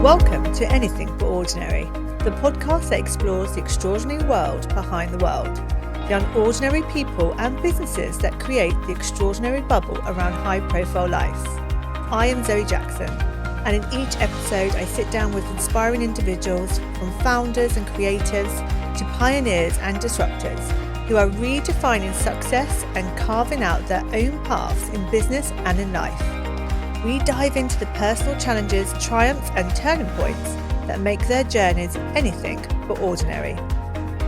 Welcome to Anything But Ordinary, the podcast that explores the extraordinary world behind the world, the unordinary people and businesses that create the extraordinary bubble around high-profile lives. I am Zoe Jackson, and in each episode I sit down with inspiring individuals, from founders and creators to pioneers and disruptors, who are redefining success and carving out their own paths in business and in life. We dive into the personal challenges, triumphs and turning points that make their journeys anything but ordinary.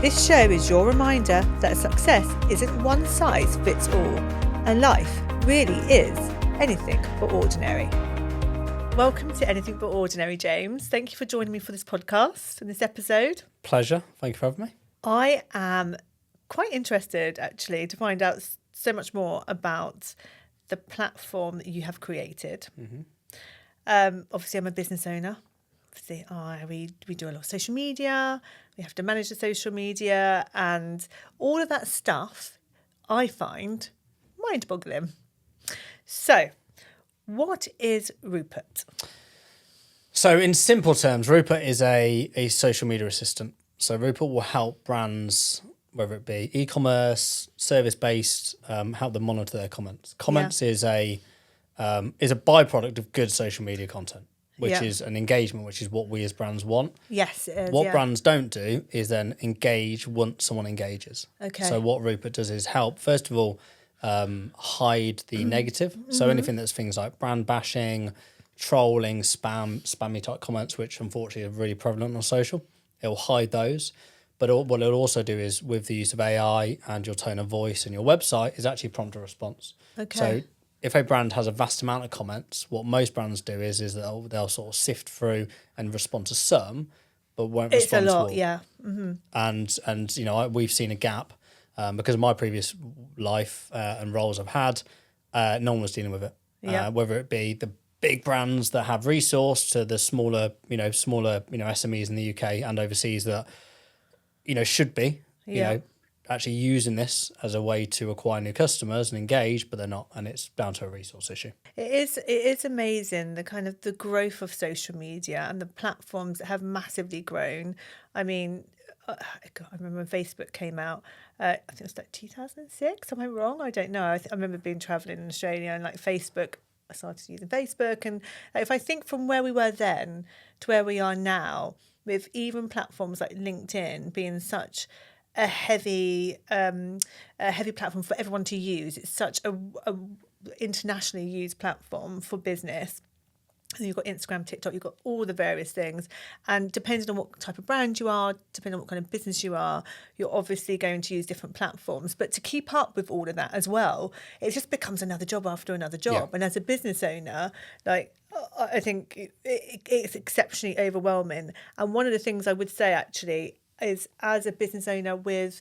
This show is your reminder that success isn't one size fits all, and life really is anything but ordinary. Welcome to Anything But Ordinary, James. Thank you for joining me for this podcast and this episode. Pleasure. Thank you for having me. I am quite interested, actually, to find out so much more about the platform that you have created. Obviously, I'm a business owner. Obviously, we do a lot of social media. We have to manage the social media, and all of that stuff I find mind-boggling. So, what is Rupert? So, in simple terms, Rupert is a social media assistant. So, Rupert will help brands, whether it be e-commerce, service-based, help them monitor their comments. Comments is a byproduct of good social media content, which is an engagement, which is what we as brands want. Yes, it is. What brands don't do is then engage once someone engages. Okay. So what Rupert does is help, first of all, hide the negative. So anything that's things like brand bashing, trolling, spammy type comments, which unfortunately are really prevalent on social. It'll hide those. But what it'll also do is, with the use of AI and your tone of voice and your website, is actually prompt a response. Okay. So if a brand has a vast amount of comments, what most brands do is they'll sort of sift through and respond to some, but won't respond to all. It's a lot, yeah. Mm-hmm. And you know, we've seen a gap because of my previous life and roles I've had. No one was dealing with it. Yeah. Whether it be the big brands that have resource to the smaller SMEs in the UK and overseas that should be, actually using this as a way to acquire new customers and engage, but they're not, and it's down to a resource issue. It is amazing, the growth of social media and the platforms that have massively grown. I mean, I remember when Facebook came out, I think it was like 2006, am I wrong? I don't know. I remember being travelling in Australia and Facebook, I started using Facebook, and if I think from where we were then to where we are now, with even platforms like LinkedIn being such a heavy platform for everyone to use. It's such a internationally used platform for business. And you've got Instagram, TikTok, you've got all the various things. And depending on what type of brand you are, depending on what kind of business you are, you're obviously going to use different platforms. But to keep up with all of that as well, it just becomes another job after another job. Yeah. And as a business owner, I think it's exceptionally overwhelming. And one of the things I would say actually is, as a business owner with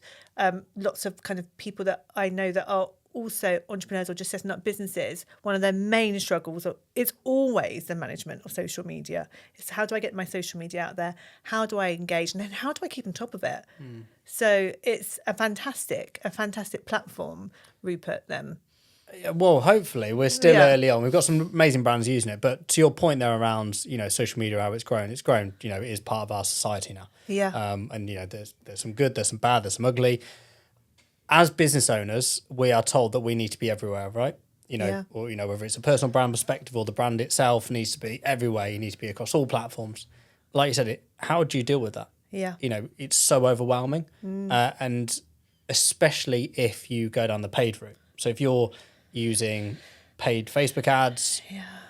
lots of kind of people that I know that are also entrepreneurs or just setting up businesses, one of their main struggles is always the management of social media. It's how do I get my social media out there? How do I engage? And then how do I keep on top of it? So it's a fantastic platform, Rupert, then. Well, hopefully we're still early on. We've got some amazing brands using it, but to your point there around, social media, how it's grown, it is part of our society now. Yeah. And there's some good, there's some bad, there's some ugly. As business owners, we are told that we need to be everywhere, right? Or whether it's a personal brand perspective or the brand itself needs to be everywhere. You need to be across all platforms. Like you said, how do you deal with that? Yeah. It's so overwhelming, and especially if you go down the paid route. So if you're using paid Facebook ads,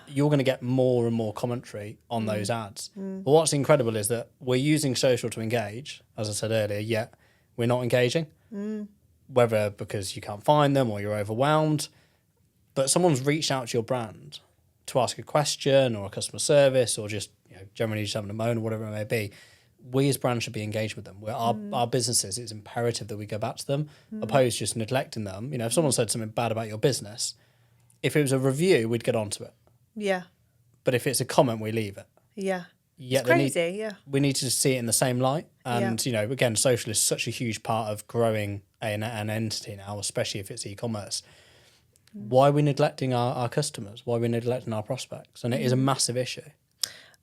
you're going to get more and more commentary on those ads. But what's incredible is that we're using social to engage, as I said earlier, yet we're not engaging. Whether because you can't find them or you're overwhelmed, but someone's reached out to your brand to ask a question or a customer service or just generally just having a moan or whatever it may be, we as brands should be engaged with them. Our businesses, it's imperative that we go back to them, opposed to just neglecting them. If someone said something bad about your business, if it was a review, we'd get onto it. Yeah. But if it's a comment, we leave it. Yeah. It's crazy, we need to see it in the same light. And, again, social is such a huge part of growing an entity now, especially if it's e-commerce. Why are we neglecting our customers? Why are we neglecting our prospects? And it is a massive issue.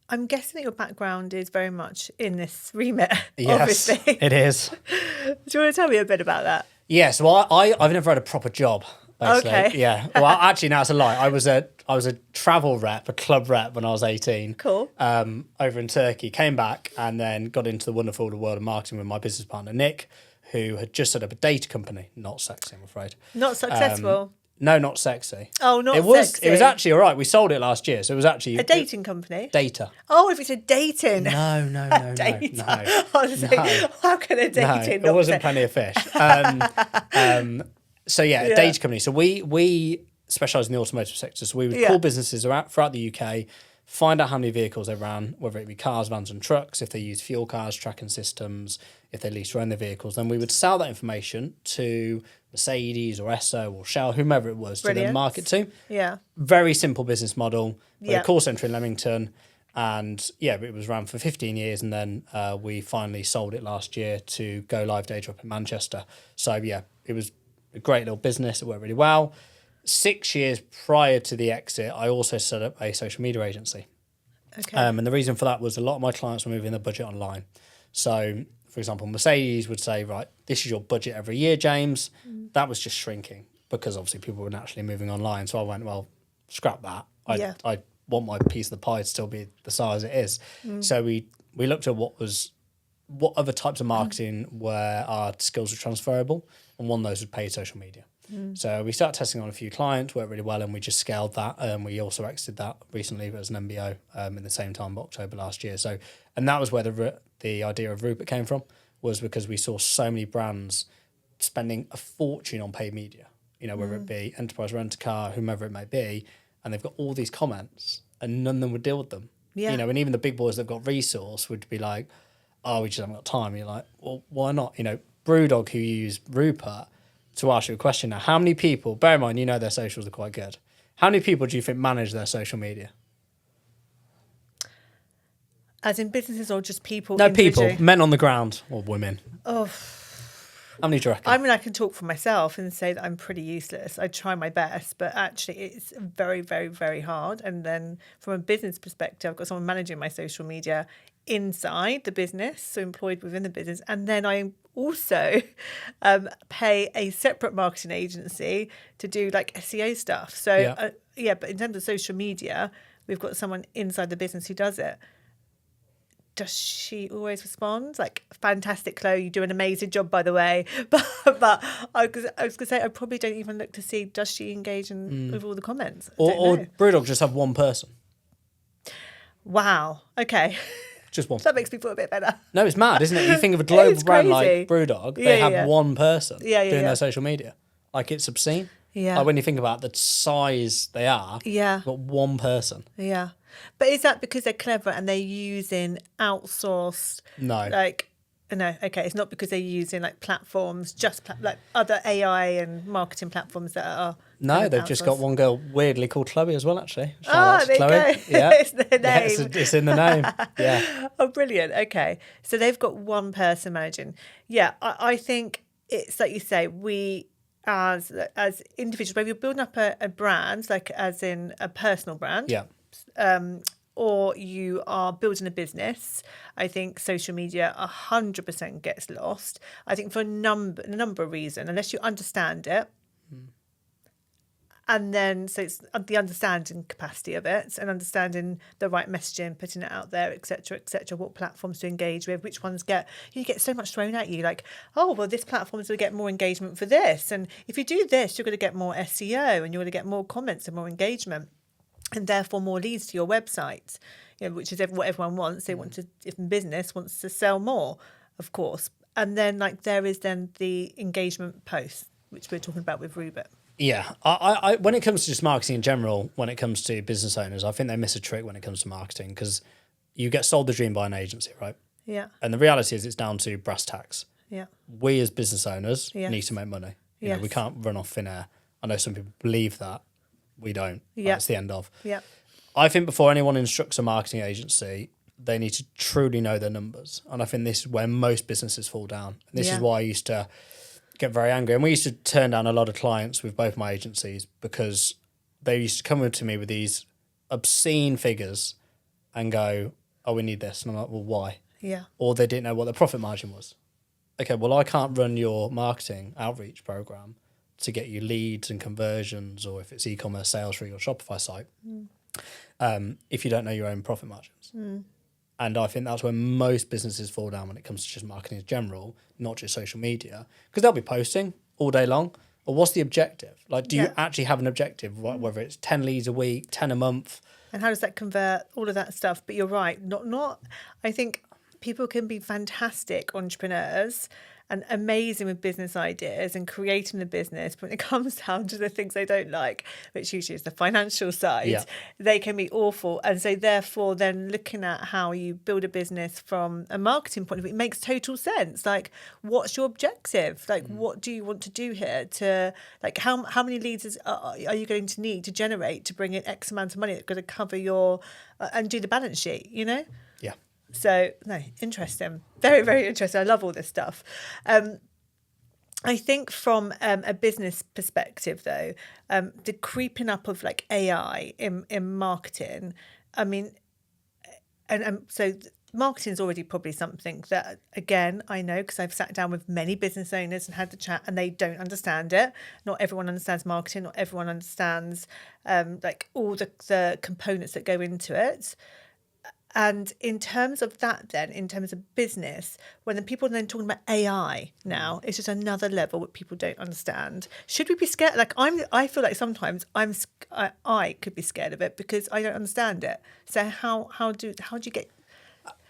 I'm guessing that your background is very much in this remit, Yes, obviously. it is. Do you want to tell me a bit about that? Yeah, so I've never had a proper job, basically. Okay. Yeah. Well, actually, no, it's a lie. I was a travel rep, a club rep when I was 18. Cool. Over in Turkey, came back and then got into the wonderful world of marketing with my business partner, Nick, who had just set up a data company. Not sexy, I'm afraid. Not successful. No, not sexy. Oh, not It was. sexy. It was actually all right. We sold it last year, so it was actually A dating company? data. Oh, if it's a dating. No, Data. no. I was saying, how can a dating No, it wasn't not plenty of fish. So yeah, a data company. So we specialise in the automotive sector. So we would call businesses throughout the UK, find out how many vehicles they ran, whether it be cars, vans and trucks, if they use fuel cards, tracking systems, if they lease or own their vehicles. Then we would sell that information to Mercedes or Esso or Shell, whomever it was, to then market to. Yeah. Very simple business model. We had Yeah. a call centre in Leamington. And yeah, it was around for 15 years, and then we finally sold it last year to Go Live Data up in Manchester. So yeah, it was a great little business. It worked really well. 6 years prior to the exit, I also set up a social media agency. Okay. And the reason for that was a lot of my clients were moving their budget online. So, for example, Mercedes would say, right, this is your budget every year, James. That was just shrinking because obviously people were naturally moving online. So I went, well, scrap that. I want my piece of the pie to still be the size it is. So we looked at what other types of marketing where our skills were transferable, and one of those was paid social media. So we started testing on a few clients, worked really well, and we just scaled that. We also exited that recently as an MBO in the same time, October last year. So, and that was where the idea of Rupert came from, was because we saw so many brands spending a fortune on paid media, whether it be Enterprise Rent-A-Car, whomever it may be, and they've got all these comments and none of them would deal with them. Yeah. And even the big boys that got resource would be like, oh, we just haven't got time. And you're like, well, why not? Brewdog, who use Rupert, to ask you a question now, how many people, bear in mind, their socials are quite good. How many people do you think manage their social media? As in businesses or just people? No, people, men on the ground or women. Oh, how many do you reckon? I mean, I can talk for myself and say that I'm pretty useless. I try my best, but actually it's very, very, very hard. And then from a business perspective, I've got someone managing my social media inside the business, so employed within the business. And then I also pay a separate marketing agency to do like SEO stuff. So but in terms of social media, we've got someone inside the business who does it. Does she always respond? Like, fantastic, Chloe, you do an amazing job, by the way. But I was going to say, I probably don't even look to see, does she engage with all the comments? Or Brewdog just have one person? Wow. Okay. Just one. That makes me feel a bit better. No, it's mad, isn't it? You think of a global brand like Brewdog, they have one person doing their social media. Like, it's obscene. Yeah. Like, when you think about the size they are, you've got one person. Yeah. But is that because they're clever and they're using outsourced? No. No, okay. It's not because they're using like platforms, like other AI and marketing platforms that are. No, they've just got one girl weirdly called Chloe as well, actually. Shout out to Chloe. Yeah. It's their name. Yeah, it's in the name. Yeah. Oh, brilliant. Okay. So they've got one person managing. Yeah, I think it's like you say, we as individuals, whether you're building up a brand, like as in a personal brand. Yeah. Or you are building a business, I think social media 100% gets lost. I think for a number of reasons, unless you understand it. And then, so it's the understanding capacity of it and understanding the right messaging, putting it out there, et cetera, what platforms to engage with, which ones you get so much thrown at you, like, oh, well, this platform's going to get more engagement for this. And if you do this, you're going to get more SEO and you're going to get more comments and more engagement. And therefore more leads to your website, which is what everyone wants. They want to, if business wants to sell more, of course. And then there is then the engagement post, which we're talking about with Rupert. Yeah, I when it comes to just marketing in general, when it comes to business owners, I think they miss a trick when it comes to marketing because you get sold the dream by an agency, right? Yeah. And the reality is it's down to brass tacks. Yeah. We as business owners need to make money. Yes. We can't run off thin air. I know some people believe that. We don't. Yeah. That's the end of. Yeah. I think before anyone instructs a marketing agency, they need to truly know their numbers. And I think this is where most businesses fall down. And this is why I used to get very angry. And we used to turn down a lot of clients with both my agencies because they used to come to me with these obscene figures and go, oh, we need this. And I'm like, well, why? Yeah. Or they didn't know what the profit margin was. Okay, well, I can't run your marketing outreach program to get you leads and conversions, or if it's e-commerce sales for your Shopify site, if you don't know your own profit margins. And I think that's where most businesses fall down when it comes to just marketing in general, not just social media, because they'll be posting all day long. Or what's the objective? Like, do you actually have an objective, whether it's 10 leads a week, 10 a month? And how does that convert, all of that stuff? But you're right, I think people can be fantastic entrepreneurs and amazing with business ideas and creating the business. But when it comes down to the things they don't like, which usually is the financial side, they can be awful. And so therefore, then looking at how you build a business from a marketing point of view, it makes total sense. Like, what's your objective? Like, what do you want to do here? To like, how many leads are you going to need to generate to bring in X amount of money that's going to cover your and do the balance sheet, you know? Yeah. So, no, interesting. Very, very interesting. I love all this stuff. I think from a business perspective, though, the creeping up of like AI in marketing, I mean, and so marketing is already probably something that, again, I know because I've sat down with many business owners and had the chat and they don't understand it. Not everyone understands marketing. Not everyone understands like all the components that go into it. And in terms of that, then, in terms of business, when the people are then talking about AI now, it's just another level that people don't understand. Should we be scared? Like I feel like sometimes I could be scared of it because I don't understand it. So how do you get?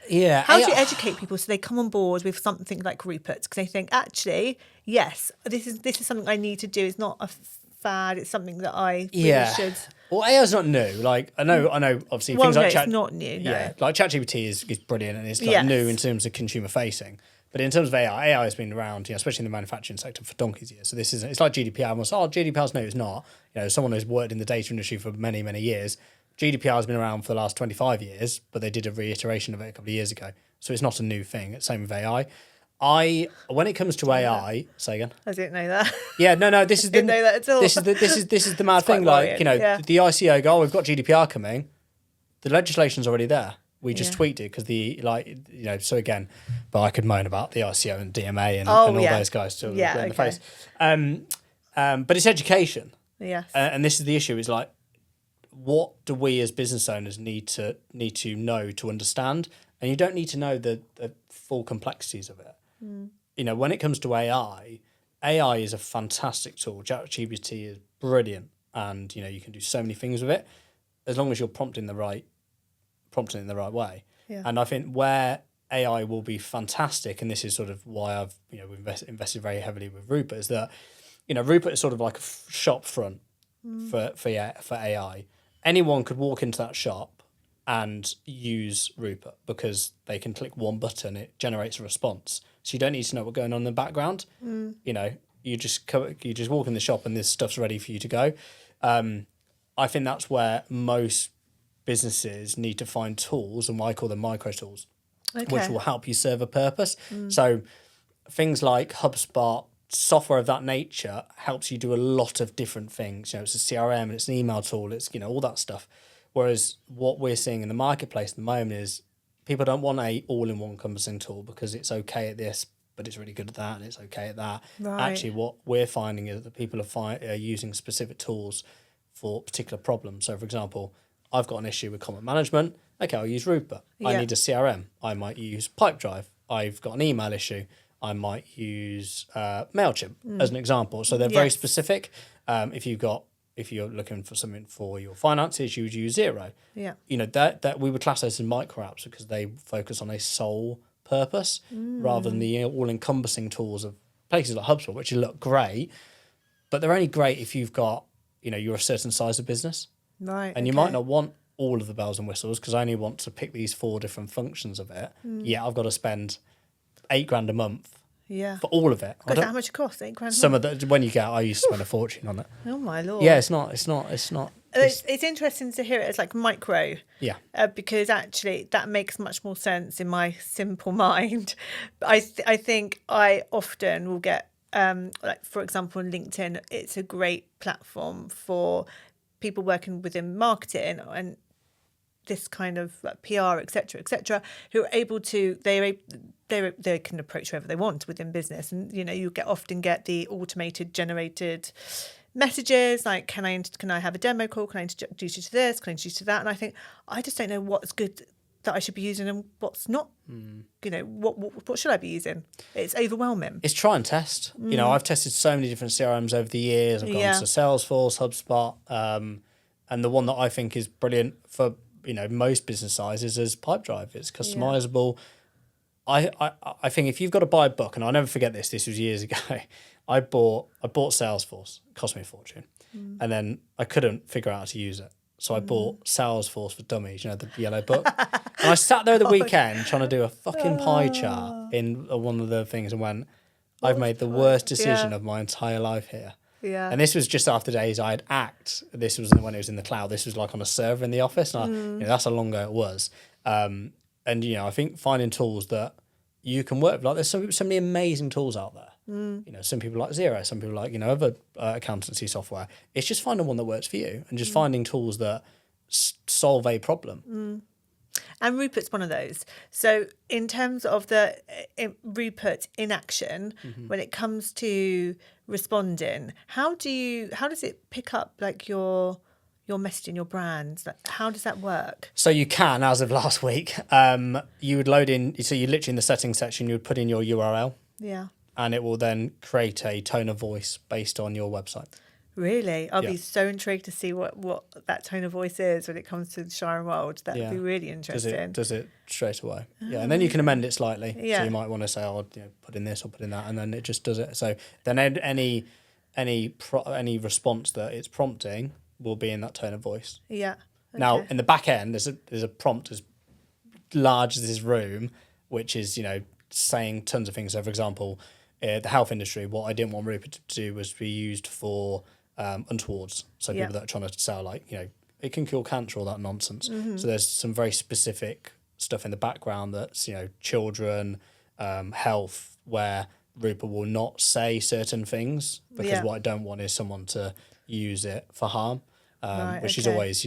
Yeah. How do you educate people so they come on board with something like Rupert? Because they think, actually, yes, this is something I need to do. It's not a fad. It's something that I really should. Well, AI is not new. Like I know. Obviously, things like it's not new. No. Yeah, like ChatGPT is brilliant and it's like new in terms of consumer facing. But in terms of AI has been around, especially in the manufacturing sector for donkey's years. So it's like GDPR. Almost, GDPR's new. It's not. Someone who's worked in the data industry for many, many years. GDPR has been around for the last 25 years, but they did a reiteration of it a couple of years ago. So it's not a new thing. It's same with AI. When it comes to AI, say again. I didn't know that. Yeah, no. This is didn't know that at all. This is the mad thing. Like the ICO go, we've got GDPR coming. The legislation's already there. We just tweaked it because So again, but I could moan about the ICO and DMA and all those guys till in the face. But it's education. Yes. And this is the issue. Is like, what do we as business owners need to know to understand? And you don't need to know the full complexities of it. When it comes to AI is a fantastic tool. ChatGPT is brilliant, and you can do so many things with it as long as you're prompting the right way. Yeah. And I think where AI will be fantastic, and this is sort of why I've we've invested very heavily with Rupert, is that Rupert is sort of like a shop front for AI. Anyone could walk into that shop and use Rupert because they can click one button, it generates a response. So you don't need to know what's going on in the background. You just walk in the shop and this stuff's ready for you to go. I think that's where most businesses need to find tools, and I call them micro tools, which will help you serve a purpose. So things like HubSpot, software of that nature helps you do a lot of different things. It's a CRM and it's an email tool. It's all that stuff. Whereas what we're seeing in the marketplace at the moment is people don't want a all-in-one encompassing tool because it's okay at this, but it's really good at that, and it's okay at that. Right. Actually, what we're finding is that people are using specific tools for particular problems. So, for example, I've got an issue with comment management. Okay, I'll use Rupert. Yeah. I need a CRM. I might use Pipedrive. I've got an email issue. I might use MailChimp as an example. So they're very specific. If you're looking for something for your finances, you would use Xero. Yeah. That we would class those as micro apps because they focus on a sole purpose rather than the all-encompassing tools of places like HubSpot, which look great, but they're only great if you've got, you're a certain size of business. Right. And you might not want all of the bells and whistles because I only want to pick these 4 different functions of it. Yeah, I've got to spend $8,000 a month. Yeah. For all of it. How much it costs? $8,000. Some of the when you get, I used to spend a fortune on it. Oh my Lord. Yeah, it's not. It's interesting to hear it as like micro. Yeah. Because actually that makes much more sense in my simple mind. I think I often will get like, for example, on LinkedIn, it's a great platform for people working within marketing, and this kind of like PR, etc., who are able to they can approach whoever they want within business, and you often get the automated generated messages like, can I have a demo call? Can I introduce you to this? Can I introduce you to that? And I think I just don't know what's good that I should be using and what's not. What should I be using? It's overwhelming. It's try and test. I've tested so many different CRMs over the years. I've gone to Salesforce, HubSpot, and the one that I think is brilliant for most business sizes is Pipedrive. It's customizable. I think if you've got to buy a book, and I'll never forget this was years ago, I bought Salesforce. It cost me a fortune. And then I couldn't figure out how to use it. So I bought Salesforce for Dummies, the yellow book. And I sat there the weekend trying to do a fucking pie chart in one of the things and went, I've made the worst decision of my entire life here. Yeah. And this was just after days I had Act. This was when it was in the cloud. This was like on a server in the office. And that's how long ago it was. And I think finding tools that you can work with, like there's so many amazing tools out there. Some people like Xero, some people like other accountancy software. It's just finding one that works for you and just finding tools that solve a problem. And Rupert's one of those. So in terms of the Rupert in action, when it comes to responding, how does it pick up like your messaging, your brands? Like, how does that work? So you can, as of last week, you would load in. So you literally in the settings section, you would put in your URL. Yeah. And it will then create a tone of voice based on your website. Really? I'll be so intrigued to see what that tone of voice is when it comes to the Shire World. That would be really interesting. Does it straight away? Yeah, and then you can amend it slightly. Yeah. So you might want to say, put in this or put in that, and then it just does it. So then any response that it's prompting will be in that tone of voice. Yeah. Okay. Now in the back end, there's a prompt as large as this room, which is saying tons of things. So for example, the health industry, what I didn't want Rupert to do was be used for untowards. So people that are trying to sell it can cure cancer, all that nonsense. So there's some very specific stuff in the background that's children, health, where Rupert will not say certain things because what I don't want is someone to use it for harm, which is always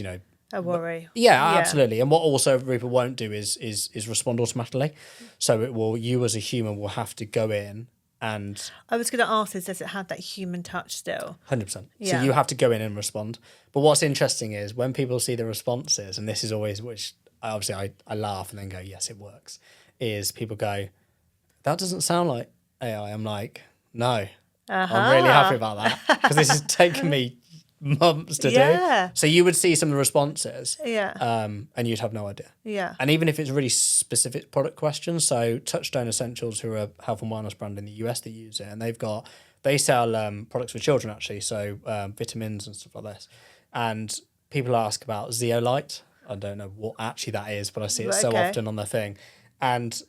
a worry. Yeah, absolutely. And what also Rupert won't do is respond automatically. So you as a human will have to go in. And I was going to ask does it have that human touch still? 100%. So you have to go in and respond. But what's interesting is when people see the responses, and this is always, which obviously I laugh and then go, yes, it works, is people go, that doesn't sound like AI. I'm like, no, I'm really happy about that because this has taken me months to do. So you would see some of the responses and you'd have no idea. Yeah. And even if it's really specific product questions, so Touchstone Essentials, who are a health and wellness brand in the US that use it, and they sell products for children actually, so vitamins and stuff like this. And people ask about Zeolite. I don't know what actually that is, but I see it so often on their thing. And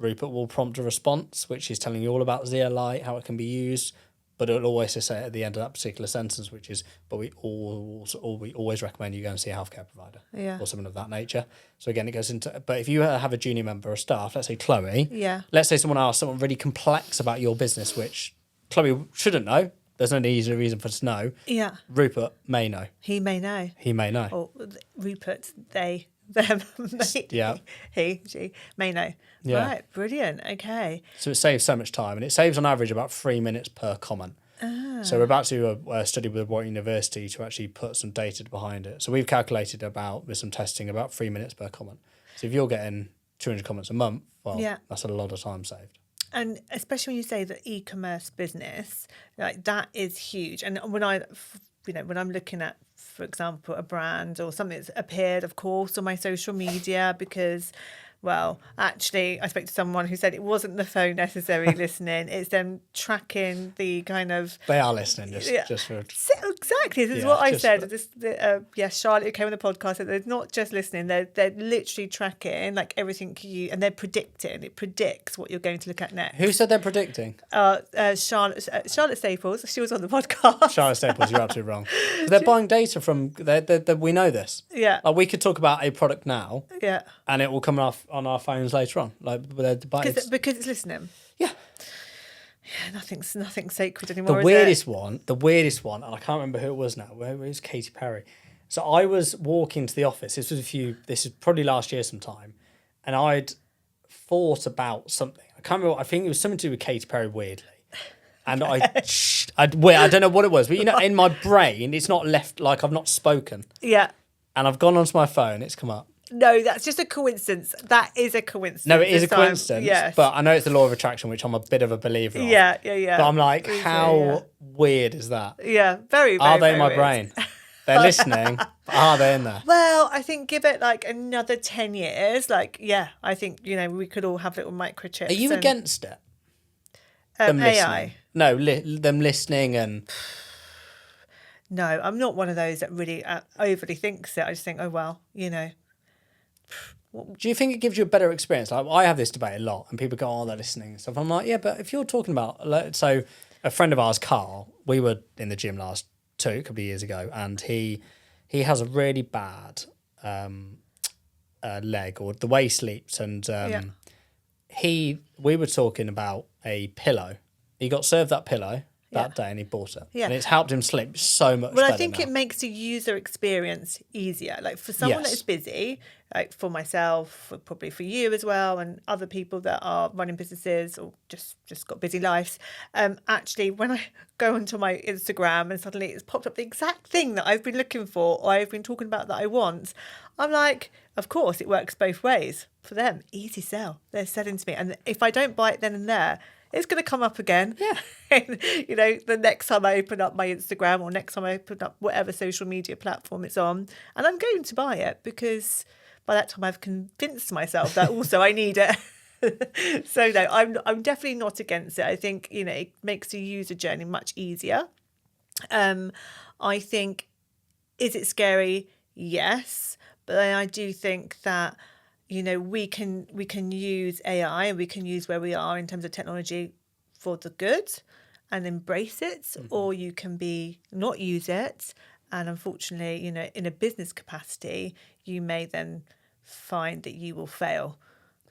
Rupert will prompt a response, which is telling you all about Zeolite, how it can be used. But it'll always just say at the end of that particular sentence, which is, but we always recommend you go and see a healthcare provider or something of that nature. So again, it goes into, but if you have a junior member of staff, let's say Chloe, let's say someone asks something really complex about your business, which Chloe shouldn't know. There's no easy reason for her to know. Yeah. Rupert may know. He may know. He may know. Or Rupert, they, them, he, she may know. Yeah. Right, brilliant. Okay. So it saves so much time, and it saves on average about 3 minutes per comment. So we're about to do a study with Warwick University to actually put some data behind it. So we've calculated with some testing about 3 minutes per comment. So if you're getting 200 comments a month, that's a lot of time saved. And especially when you say the e-commerce business, like that is huge. And when I'm looking at, for example, a brand or something that's appeared, of course, on my social media, because, well, actually, I spoke to someone who said it wasn't the phone necessarily listening; it's them tracking the kind of. They are listening, just for. Exactly, this is what I said. Charlotte, who came on the podcast, said they're not just listening; they're literally tracking like everything and they're predicting. It predicts what you're going to look at next. Who said they're predicting? Charlotte Staples. She was on the podcast. Charlotte Staples, you're absolutely wrong. They're buying data from. We know this. Yeah. Like we could talk about a product now. Yeah. And it will come off on our phones later on, because it's listening. Yeah. Yeah, nothing's sacred anymore. The weirdest one, and I can't remember who it was now. It was Katy Perry. So I was walking to the office. This is probably last year sometime, and I'd thought about something. I can't remember. I think it was something to do with Katy Perry, weirdly. And I don't know what it was, but in my brain, it's not left, like I've not spoken. Yeah. And I've gone onto my phone. It's come up. No, that's just a coincidence. That is a coincidence. No, it is a time. coincidence. Yes. But I know it's the law of attraction, which I'm a bit of a believer of. Yeah. But I'm like, how weird is that? Yeah, very, very, Are they very in my weird. brain? They're listening. But are they in there? Well, I think give it like another 10 years. Like, yeah, I think, we could all have little microchips. Are you against it? AI? Listening? No, them listening and... No, I'm not one of those that really overly thinks it. I just think, oh, well, Do you think it gives you a better experience? Like, I have this debate a lot, and people go, "Oh, they're listening and stuff." I'm like, yeah, but if you're talking about, so a friend of ours, Carl, we were in the gym a couple of years ago, and he has a really bad leg, or the way he sleeps, and we were talking about a pillow. He got served that pillow that day, and he bought it, and it's helped him sleep so much. Well, better I think now. it makes the user experience easier. Like for someone that is busy, like for myself, probably for you as well, and other people that are running businesses or just got busy lives. Actually, when I go onto my Instagram and suddenly it's popped up the exact thing that I've been looking for or I've been talking about that I want, I'm like, of course, it works both ways for them. Easy sell. They're selling to me, and if I don't buy it then and there, it's going to come up again. Yeah. And, the next time I open up my Instagram or next time I open up whatever social media platform it's on, and I'm going to buy it because by that time I've convinced myself that also I need it. So no, I'm definitely not against it. I think, it makes the user journey much easier. I think, is it scary? Yes. But then I do think that we can use AI and we can use where we are in terms of technology for the good and embrace it, or you can not use it. And unfortunately, in a business capacity, you may then find that you will fail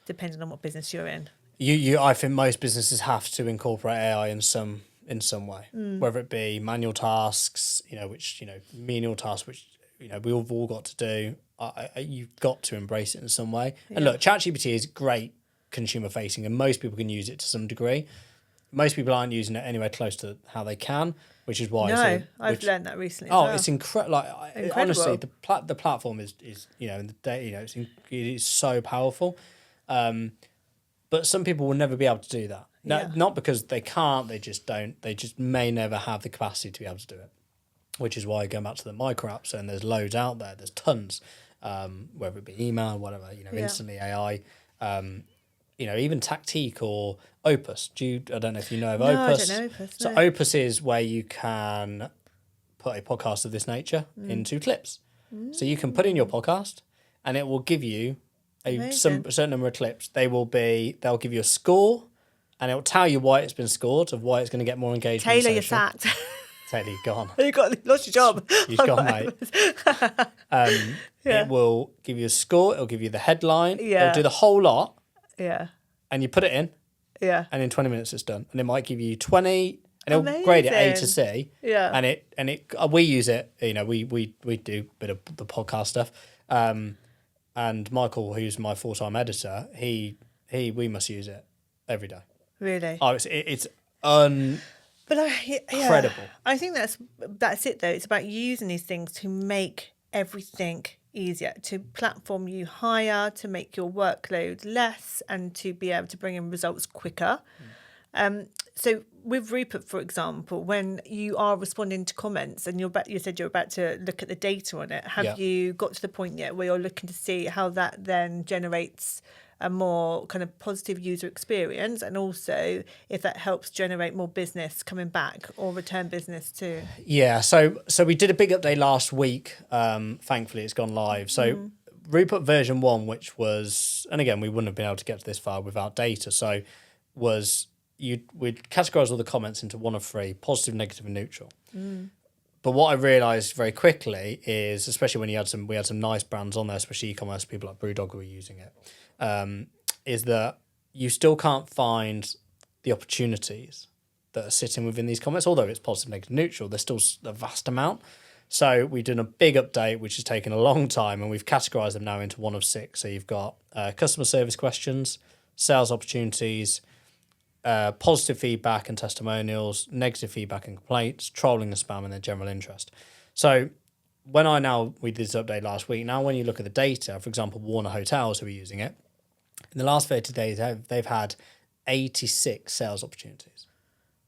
depending on what business you're in. I think most businesses have to incorporate AI in some way, whether it be manual tasks, menial tasks, which, we've all got to do. You've got to embrace it in some way. Yeah. And look, ChatGPT is great consumer facing, and most people can use it to some degree. Most people aren't using it anywhere close to how they can, which is why. No, I've learned that recently. It's incredible. Honestly, the platform is in the day, it is so powerful. But some people will never be able to do that. No, not because they can't. They just don't. They just may never have the capacity to be able to do it. Which is why going back to the micro apps, and there's loads out there. There's tons, whether it be email, whatever, instantly AI, even Tactique or Opus. I don't know if you know of Opus. I don't know Opus. So Opus is where you can put a podcast of this nature into clips. So you can put in your podcast, and it will give you a certain number of clips. They'll give you a score, and it will tell you why it's been scored, of why it's going to get more engagement. Taylor, you're sacked. Taylor, you're gone. Lost your job. You've gone, mate. It will give you a score. It'll give you the headline. Yeah. It'll do the whole lot. Yeah. And you put it in. Yeah. And in 20 minutes it's done. And it might give you 20, and it'll grade it A to C. Yeah. And we use it. We do a bit of the podcast stuff. And Michael, who's my full-time editor, we must use it every day. Really? Oh, it's But incredible. I think that's it though. It's about using these things to make everything easier, to platform you higher, to make your workload less, and to be able to bring in results quicker. So with Rupert, for example, when you are responding to comments and you said you're about to look at the data on it, have you got to the point yet where you're looking to see how that then generates a more kind of positive user experience, and also if that helps generate more business coming back or return business too? Yeah, so we did a big update last week. Thankfully, it's gone live. So Rupert version 1, which was, and again, we wouldn't have been able to get to this far without data. So we'd categorise all the comments into one of three: positive, negative, and neutral. But what I realised very quickly is, especially when we had some nice brands on there, especially e-commerce people like Brewdog who were using it, is that you still can't find the opportunities that are sitting within these comments. Although it's positive, negative, neutral, there's still a vast amount. So we've done a big update, which has taken a long time, and we've categorised them now into one of 6. So you've got customer service questions, sales opportunities, positive feedback and testimonials, negative feedback and complaints, trolling and spam, and then general interest. So we did this update last week. Now, when you look at the data, for example, Warner Hotels, who are using it, in the last 30 days, they've had 86 sales opportunities.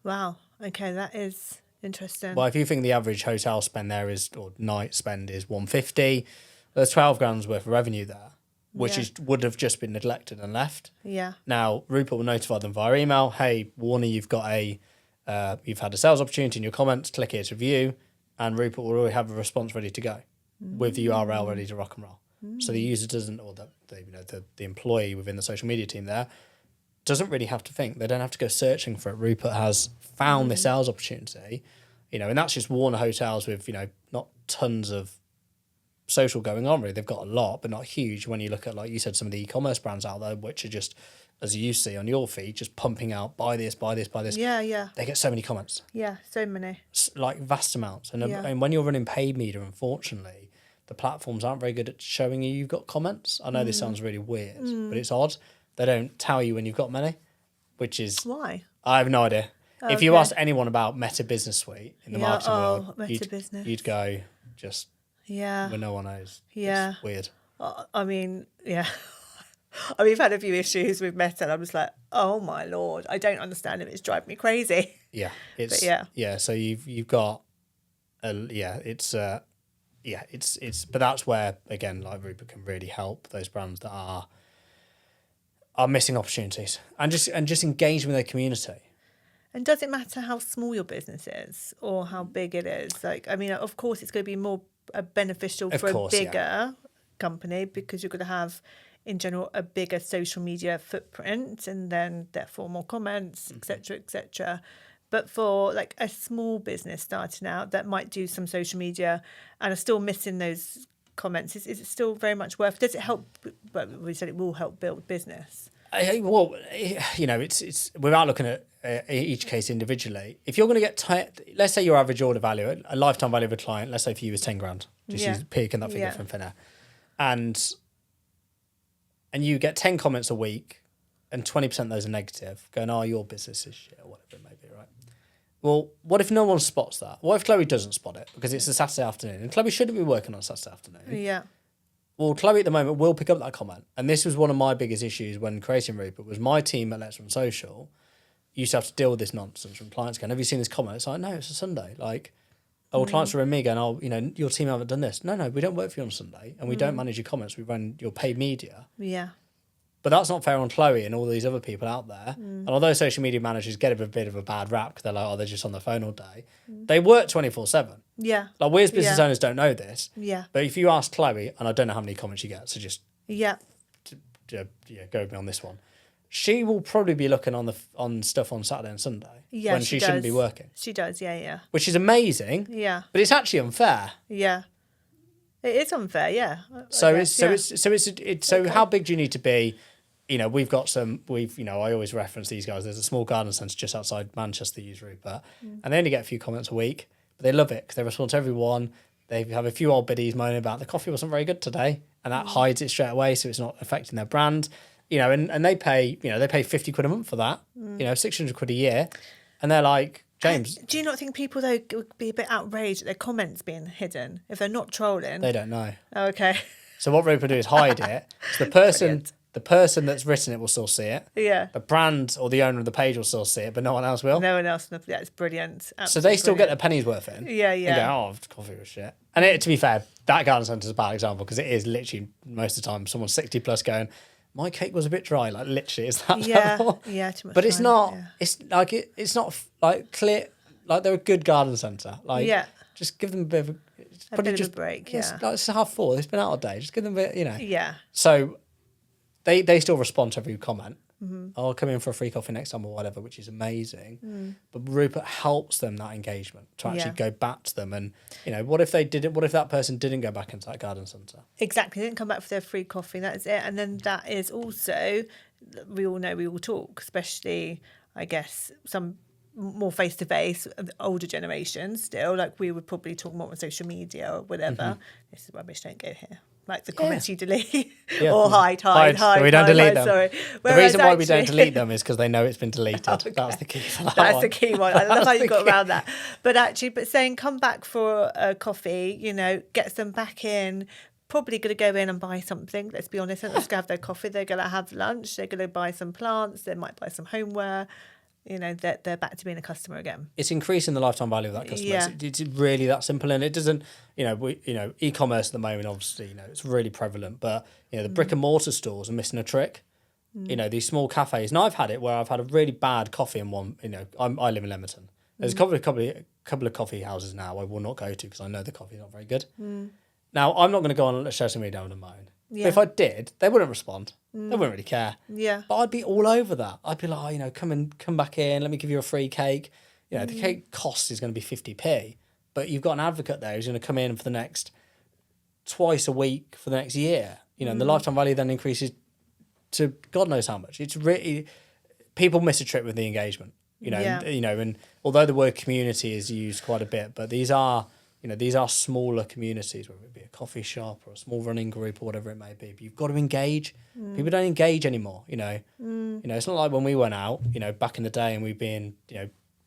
Wow. Okay, that is interesting. Well, if you think the average hotel spend there or night spend is 150, there's 12 grand's worth of revenue there, which would have just been neglected and left. Yeah. Now, Rupert will notify them via email. Hey, Warner, you've had a sales opportunity in your comments. Click here to view, and Rupert will already have a response ready to go with the URL ready to rock and roll. So the user doesn't, or the employee within the social media team there doesn't really have to think. They don't have to go searching for it. Rupert has found this sales opportunity, and that's just Warner Hotels with not tons of social going on. Really, they've got a lot, but not huge. When you look at, like you said, some of the e-commerce brands out there, which are just, as you see on your feed, just pumping out buy this, buy this, buy this. Yeah, yeah. They get so many comments. Yeah, so many. Like vast amounts. And when you're running paid media, unfortunately, the platforms aren't very good at showing you've got comments. I know this sounds really weird, but it's odd. They don't tell you when you've got many, which is... Why? I have no idea. Oh, if you asked anyone about Meta Business Suite in the marketing world, you'd go just... Yeah. When no one knows. Yeah. It's weird. I mean, yeah. We've had a few issues with Meta, and I'm just like, oh my Lord, I don't understand it. It's driving me crazy. Yeah. It's yeah. So you've got but that's where, again, like Rupert can really help those brands that are missing opportunities and just engage with their community. And does it matter how small your business is or how big it is? Like, I mean, of course, it's going to be more beneficial for a bigger company because you're going to have, in general, a bigger social media footprint and then therefore more comments, etc., etc. But for like a small business starting out that might do some social media and are still missing those comments, is it still very much worth? Does it help? Well, we said it will help build business. Well, it's without looking at each case individually. If you're going to get, let's say your average order value, a lifetime value of a client, let's say for you is 10 grand, just picking that figure from thin air, and you get 10 comments a week, and 20% of those are negative, going, "Oh, your business is shit," or whatever it may be, right? Well, what if no one spots that? What if Chloe doesn't spot it because it's a Saturday afternoon, and Chloe shouldn't be working on a Saturday afternoon? Yeah. Well, Chloe at the moment will pick up that comment. And this was one of my biggest issues when creating Rupert, was my team at Let's Run Social used to have to deal with this nonsense from clients going, "Have you seen this comment?" It's like, no, it's a Sunday. Like, clients are in me going, "Oh, your team haven't done this." No, we don't work for you on Sunday and we don't manage your comments. We run your paid media. Yeah. But that's not fair on Chloe and all these other people out there. And although social media managers get a bit of a bad rap because they're like, "Oh, they're just on the phone all day," they work 24/7. Yeah. Like, we as business owners don't know this. Yeah. But if you ask Chloe, and I don't know how many comments you get, so just Yeah. go with me on this one. She will probably be looking on stuff on Saturday and Sunday when she shouldn't be working. She does, yeah. Which is amazing. Yeah. But it's actually unfair. Yeah. It is unfair, yeah. So how big do you need to be? I always reference these guys. There's a small garden centre just outside Manchester that use Rupert, and they only get a few comments a week, but they love it because they respond to everyone. They have a few old biddies moaning about the coffee wasn't very good today, and that hides it straight away, so it's not affecting their brand. And they pay 50 quid a month for that, 600 quid a year, and they're like, "James, do you not think people though would be a bit outraged at their comments being hidden if they're not trolling?" They don't know. Oh, okay. So what Rupert do is hide it. So the person that's written it will still see it. Yeah. The brand or the owner of the page will still see it, but no one else will. No one else. Yeah, it's brilliant. Absolutely so they still brilliant. get their pennies worth in. Yeah. And go, "Oh, coffee was shit." And to be fair, that garden centre is a bad example because it is literally most of the time someone 60 plus going, "My cake was a bit dry." Like, literally, it's that level. Yeah, too much. But it's time, not. yeah. It's like it's not like clear. Like, they're a good garden centre. Like, just give them a bit of a break. Yeah. It's 3:30. They've been out all day. Just give them a bit. Yeah. So they still respond to every comment. I'll come in for a free coffee next time or whatever, which is amazing. But Rupert helps them that engagement to actually go back to them. And what if that person didn't go back into that garden centre? Exactly. They didn't come back for their free coffee. That is it. And then that is also, we all know we all talk, especially, I guess, some more face to face, older generations still, like we would probably talk more on social media or whatever. This is rubbish, don't go here. Like the comments you delete or hide. So we don't delete them. Sorry. The reason why we don't delete them is because they know it's been deleted. Okay. That was the key for that That's one. the key one. I love how you got around that. But saying come back for a coffee, gets them back in. Probably going to go in and buy something. Let's be honest. They're not just going to have their coffee. They're going to have lunch. They're going to buy some plants. They might buy some homeware. They're back to being a customer again. It's increasing the lifetime value of that customer. Yeah. It's really that simple, and it doesn't. E-commerce at the moment, obviously, it's really prevalent. But the brick and mortar stores are missing a trick. These small cafes, and I've had it where I've had a really bad coffee in one. I live in Leamington. There's a couple of coffee houses now I will not go to because I know the coffee's not very good. Now I'm not going to go on social media and moan. Yeah. But if I did, they wouldn't respond. They wouldn't really care. Yeah. But I'd be all over that. I'd be like, come back in. Let me give you a free cake. The cake cost is going to be 50p, but you've got an advocate there who's going to come in for the next twice a week for the next year. And the lifetime value then increases to God knows how much. It's really people miss a trick with the engagement. And although the word community is used quite a bit, but these are smaller communities, whether it be a coffee shop or a small running group or whatever it may be. But you've got to engage. People don't engage anymore. It's not like when we went out, back in the day, and we'd been,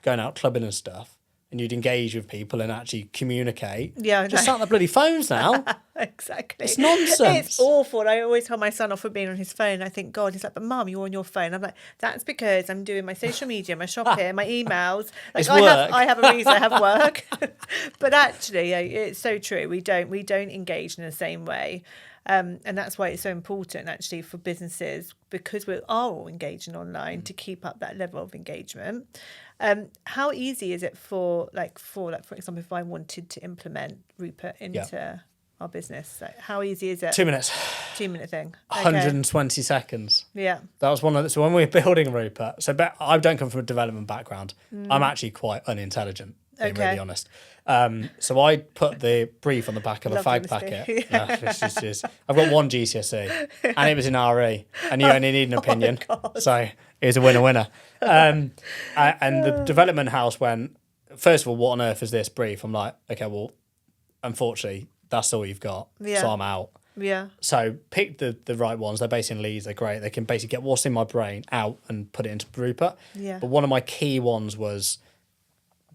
going out clubbing and stuff, and you'd engage with people and actually communicate. Yeah, just sat on the bloody phones now. Exactly. It's nonsense. It's awful. I always tell my son off for being on his phone. I think, God, he's like, but Mum, you're on your phone. I'm like, that's because I'm doing my social media, my shopping, my emails. Like, It's work. I have a reason. I have work. But actually, it's so true. We don't engage in the same way. And that's why it's so important actually for businesses, because we are all engaging online, to keep up that level of engagement. How easy is it for example, if I wanted to implement Rupert into our business, like, how easy is it? 2 minutes. 2 minute thing. Okay. 120 seconds. Yeah. That was one of the, so when we were building Rupert, I don't come from a development background. I'm actually quite unintelligent, being really honest. So I put the brief on the back of a fag packet. I've got one GCSE and it was in RE, and you only need an opinion. So it was a winner. And the development house went, first of all, what on earth is this brief? I'm like, okay, well, unfortunately, that's all you've got. Yeah. So I'm out. Yeah. So pick the right ones. They're based in Leeds. They're great. They can basically get what's in my brain out and put it into Rupert. Yeah. But one of my key ones was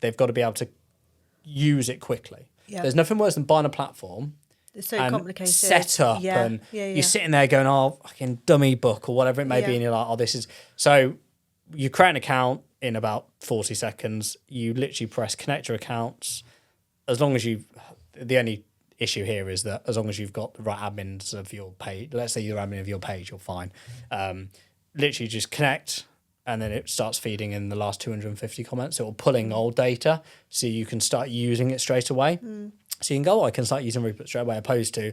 they've got to be able to use it quickly. Yeah. There's nothing worse than buying a platform. It's so and complicated. Set up and you're sitting there going, oh, fucking dummy book or whatever it may be, and you're like, oh, this is... So you create an account in about 40 seconds. You literally press connect your accounts. As long as the only issue here is that as long as you've got the right admins of your page, let's say you're admin of your page, you're fine. Literally just connect, and then it starts feeding in the last 250 comments. It will pulling old data, so you can start using it straight away. So you can go, I can start using Rupert straight away, opposed to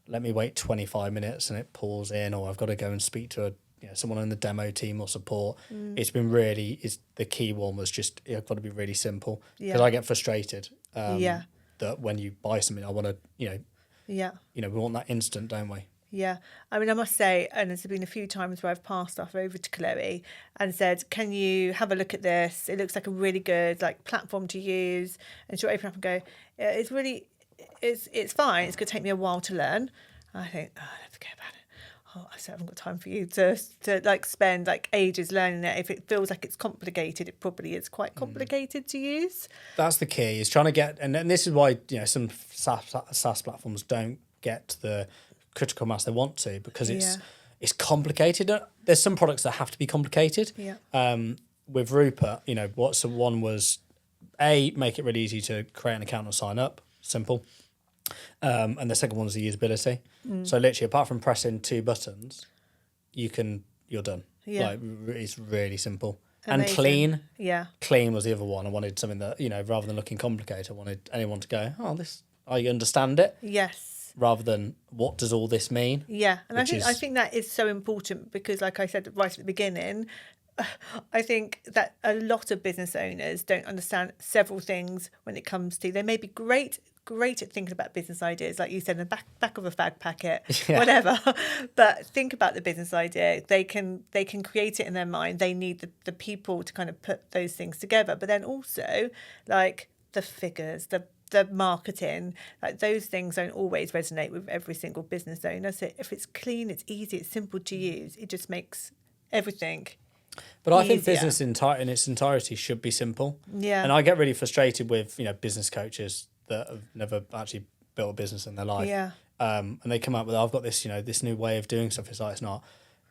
let me wait 25 minutes and it pulls in, or I've got to go and speak to someone in the demo team or support. It's been the key one was just, I've got to be really simple, because I get frustrated. That when you buy something, I want to, we want that instant, don't we? Yeah. I mean, I must say, and there's been a few times where I've passed stuff over to Chloe and said, can you have a look at this? It looks like a really good platform to use. And she'll open up and go, it's fine. It's going to take me a while to learn. And I think, let's forget about it. Oh, I haven't got time for you to spend ages learning it. If it feels like it's complicated, it probably is quite complicated to use. That's the key, is trying to get, and this is why some SaaS platforms don't get the critical mass they want to, because it's complicated. There's some products that have to be complicated. Yeah. With Rupert, one was make it really easy to create an account and sign up, simple. And the second one is the usability. So literally, apart from pressing 2 buttons, you're done. Yeah. It's really simple. Amazing. And clean. Yeah. Clean was the other one. I wanted something that, rather than looking complicated, I wanted anyone to go, I understand it. Yes. Rather than, what does all this mean? Yeah. And I think that is so important, because like I said right at the beginning, I think that a lot of business owners don't understand several things when it comes to, they may be great great at thinking about business ideas, like you said, in the back of a fag packet, Yeah. whatever. But think about the business idea. They can create it in their mind. They need the people to kind of put those things together. But then also, like the figures, the marketing, like those things don't always resonate with every single business owner. So if it's clean, it's easy, it's simple to use, it just makes everything. But I think easier. business in its entirety should be simple. Yeah. And I get really frustrated with, business coaches that have never actually built a business in their life. Yeah. And they come up with, I've got this, this new way of doing stuff. It's like, it's not.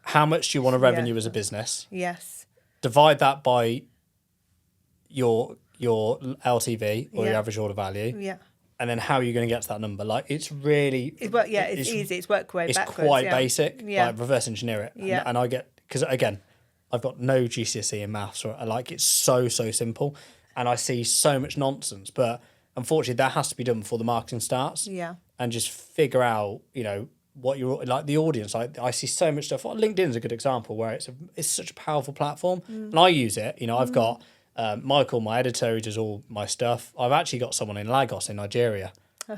How much do you want to revenue as a business? Yes. Divide that by your LTV or your average order value. Yeah. And then how are you going to get to that number? Like, it's really... It's easy. It's work way it's backwards. It's quite basic. Yeah. Like, reverse engineer it. Yeah. And I get... Because, again, I've got no GCSE in maths. Or, like, it's so simple. And I see so much nonsense. But, unfortunately, that has to be done before the marketing starts. Yeah. And just figure out, what you're... Like, the audience. I see so much stuff. LinkedIn's a good example where it's such a powerful platform. And I use it. I've got... Michael, my editor, who does all my stuff. I've actually got someone in Lagos in Nigeria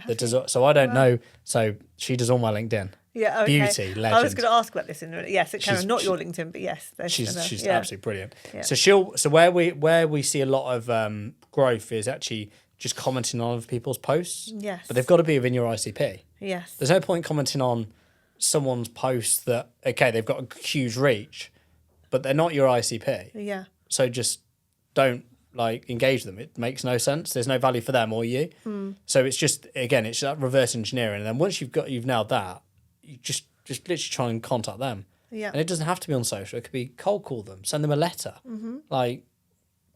that does. So I don't know. So she does all my LinkedIn. Yeah, okay. Beauty, legend. I was going to ask about this in a minute. Yes, it kind of not your LinkedIn, but yes, she's absolutely brilliant. Yeah. So where we see a lot of growth is actually just commenting on other people's posts. Yes. But they've got to be within your ICP. Yes. There's no point commenting on someone's post that they've got a huge reach, but they're not your ICP. Yeah. So just don't engage them. It makes no sense. There's no value for them or you. So it's just it's that reverse engineering. And then once you've nailed that, you just literally try and contact them. Yeah. And it doesn't have to be on social. It could be cold call them, send them a letter,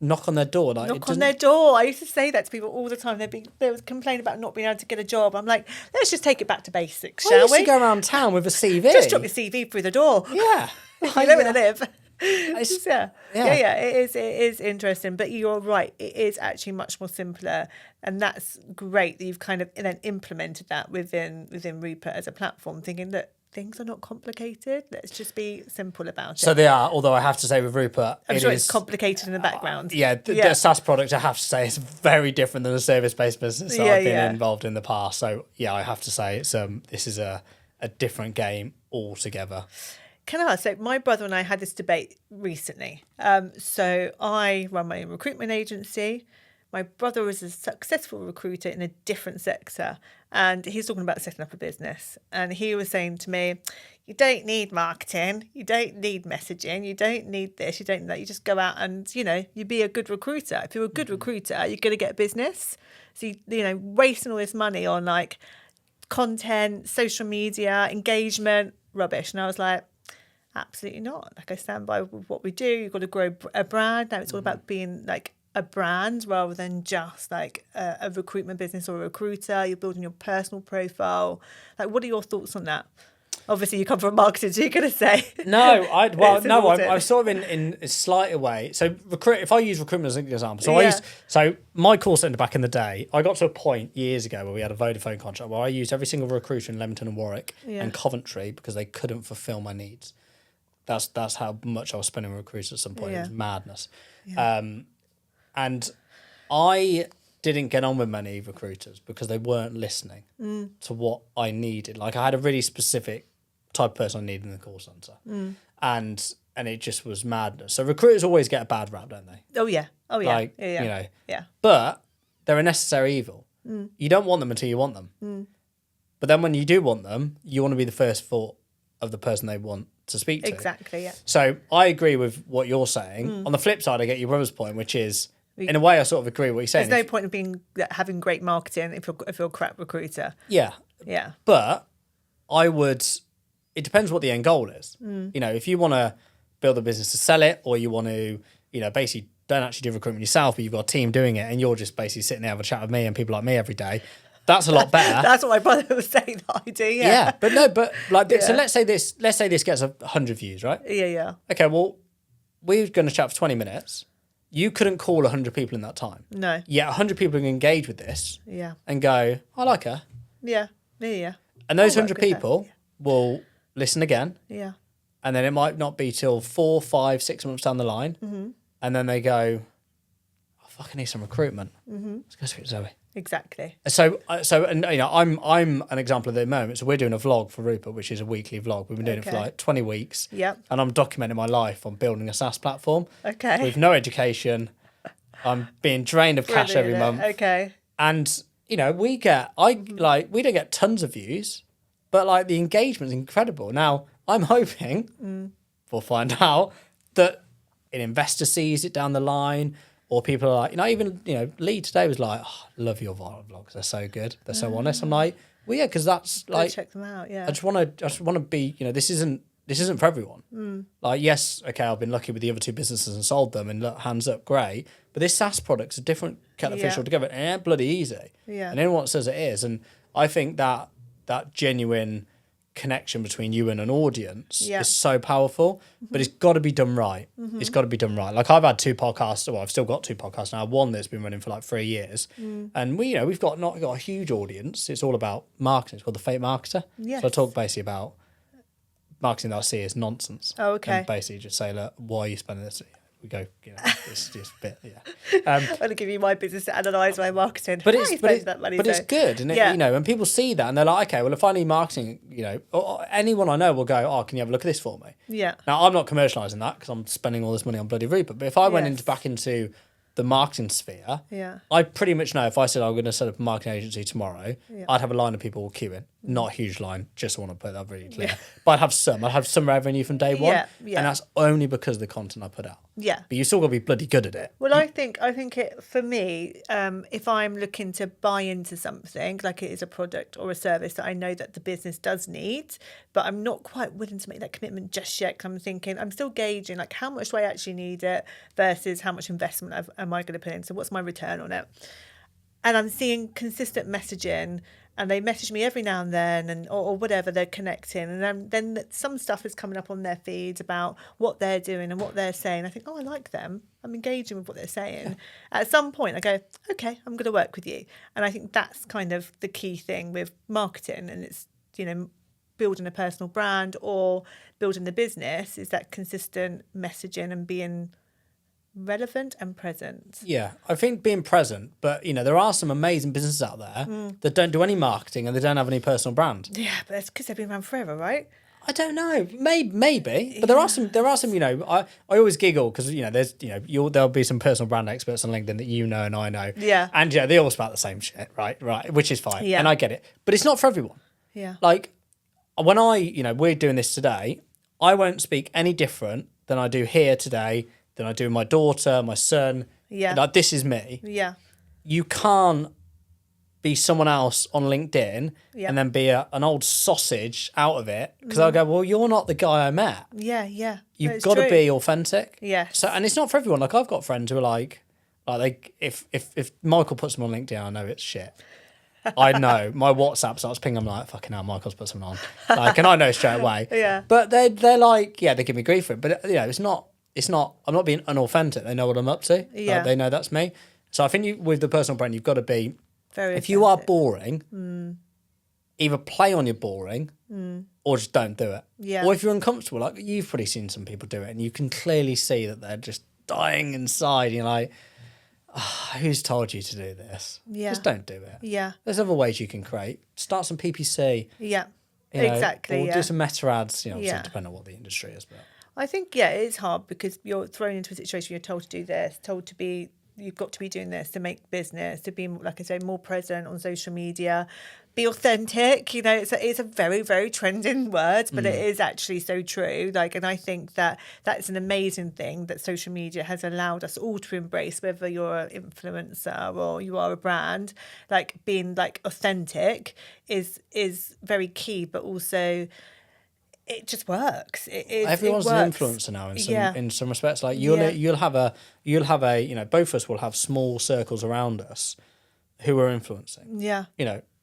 knock on their door. Knock on their door. I used to say that to people all the time. They would complain about not being able to get a job. I'm like, let's just take it back to basics, shall I used we? to go around town with a CV. Just drop your CV through the door. Yeah. You know where they live. Yeah. It is interesting, but you're right. It is actually much more simpler, and that's great that you've kind of then implemented that within Rupert as a platform, thinking that things are not complicated. Let's just be simple about it. So they are, although I have to say with Rupert, I'm sure it's complicated in the background. The SaaS product, I have to say, is very different than a service-based business that I've been involved in the past. So I have to say it's this is a different game altogether. Can I ask? So my brother and I had this debate recently. So I run my own recruitment agency. My brother was a successful recruiter in a different sector, and he's talking about setting up a business. And he was saying to me, you don't need marketing, you don't need messaging, you don't need this, you don't need that. You just go out and, you be a good recruiter. If you're a good recruiter, you're going to get a business. So, wasting all this money on content, social media, engagement, rubbish. And I was like, absolutely not. I stand by what we do. You've got to grow a brand. Now it's all about being a brand rather than just a recruitment business or a recruiter. You're building your personal profile. What are your thoughts on that? Obviously, you come from marketing, so you're going to say no. I'm sort of in a slight way. So if I use recruitment as an example, so my call centre back in the day, I got to a point years ago where we had a Vodafone contract where I used every single recruiter in Leamington and Warwick and Coventry because they couldn't fulfil my needs. That's how much I was spending on recruiters at some point. It was madness. Yeah. And I didn't get on with many recruiters because they weren't listening to what I needed. I had a really specific type of person I needed in the call centre. And it just was madness. So recruiters always get a bad rap, don't they? Oh, yeah. Yeah. But they're a necessary evil. You don't want them until you want them. But then when you do want them, you want to be the first thought of the person they want to speak to. Exactly, yeah. So I agree with what you're saying. On the flip side, I get your brother's point, which is, in a way, I sort of agree with what you're saying. There's no point in having great marketing if you're a crap recruiter. Yeah. Yeah. But it depends what the end goal is. If you want to build a business to sell it, or you want to, basically don't actually do recruitment yourself, but you've got a team doing it, and you're just basically sitting there having a chat with me and people like me every day, that's a lot better. That's what my brother was saying that I do, yeah. So let's say this gets 100 views, right? Yeah. Okay, well, we're going to chat for 20 minutes. You couldn't call 100 people in that time. No. Yet 100 people can engage with this. Yeah. And go, I like her. Yeah. And those 100 people will listen again. Yeah. And then it might not be till 4, 5, 6 months down the line. And then they go, I fucking need some recruitment. Let's go speak to Zoe. Exactly. So, and I'm an example at the moment. So we're doing a vlog for Rupert, which is a weekly vlog. We've been doing it for Okay. like 20 weeks. Yep. And I'm documenting my life on building a SaaS platform. Okay. With no education. I'm being drained of cash every month. Okay. And, we don't get tons of views, but like the engagement's incredible. Now, I'm hoping, we'll find out, that an investor sees it down the line. Or people are like, Lee today was like, oh, I love your vlogs. They're so good. They're so honest. I'm like, well, yeah, because that's like, check them out. Yeah. I just want to be, this isn't for everyone. Like, yes, okay, I've been lucky with the other two businesses and sold them and look, hands up, great. But this SaaS product's a different kettle of fish altogether. And it ain't bloody easy. Yeah. And anyone says it is. And I think that genuine connection between you and an audience is so powerful, but it's got to be done right. It's got to be done right. Like I've had 2 podcasts. Well, I've still got 2 podcasts now. One that's been running for like 3 years, and we've got not got a huge audience. It's all about marketing. It's called The Fake Marketer. Yes. So I talk basically about marketing that I see as nonsense. Oh, okay. And basically just say, look, why are you spending this? We go, it's just a bit, I'm going to give you my business to analyse my marketing. But it's good, and and people see that and they're like, okay, well, if I need marketing, or anyone I know will go, oh, can you have a look at this for me? Yeah. Now I'm not commercialising that because I'm spending all this money on bloody Rupert. But if I went back into the marketing sphere, I pretty much know if I said I'm going to set up a marketing agency tomorrow, I'd have a line of people queuing. Not a huge line, just want to put that really clear. But I'd have some revenue from day one, and that's only because of the content I put out. Yeah. But you still got to be bloody good at it. Well, I think it, for me, if I'm looking to buy into something, like it is a product or a service that I know that the business does need, but I'm not quite willing to make that commitment just yet, because I'm thinking, I'm still gauging, like, how much do I actually need it versus how much investment am I going to put in? So what's my return on it? And I'm seeing consistent messaging, and they message me every now and then, or whatever, they're connecting. And then some stuff is coming up on their feeds about what they're doing and what they're saying. I think, oh, I like them. I'm engaging with what they're saying. Yeah. At some point, I go, okay, I'm going to work with you. And I think that's kind of the key thing with marketing. And it's, building a personal brand or building the business, is that consistent messaging and being relevant and present. Yeah, I think being present, but there are some amazing businesses out there that don't do any marketing and they don't have any personal brand. Yeah, but that's because they've been around forever, right? I don't know, maybe, but there are some. I always giggle because there'll be some personal brand experts on LinkedIn that and I know. Yeah, and they all spout the same shit, right, which is fine, and I get it, but it's not for everyone. Yeah, like when we're doing this today, I won't speak any different than I do here today. Than I do my daughter, my son. Yeah. Like, this is me. Yeah. You can't be someone else on LinkedIn and then be an old sausage out of it. Because I'll go, well, you're not the guy I met. Yeah, yeah. You've got to be authentic. Yeah. So, and it's not for everyone. Like, I've got friends who are like if Michael puts them on LinkedIn, I know it's shit. I know. My WhatsApp starts pinging. I'm like, fucking hell, Michael's put something on. Like, and I know straight away. Yeah. But they're like, they give me grief for it. But, it's not. I'm not being unauthentic. They know what I'm up to. Yeah. They know that's me. So I think with the personal brand, you've got to be, very if you are boring, either play on your boring or just don't do it. Yeah. Or if you're uncomfortable, like you've probably seen some people do it and you can clearly see that they're just dying inside. You're like, who's told you to do this? Yeah. Just don't do it. Yeah. There's other ways you can create. Start some PPC. Yeah. Exactly. Or do some meta ads, Yeah. depending on what the industry is. But I think, it's hard because you're thrown into a situation where you're told to do this, told to be, you've got to be doing this to make business, to be, like I say, more present on social media, be authentic. It's a very, very trending word, but it is actually so true. And I think that that's an amazing thing that social media has allowed us all to embrace, whether you're an influencer or you are a brand. Like, being authentic is very key, but also it just works. Everyone's an influencer now in some respects. Like you'll have a both of us will have small circles around us who are influencing. Yeah.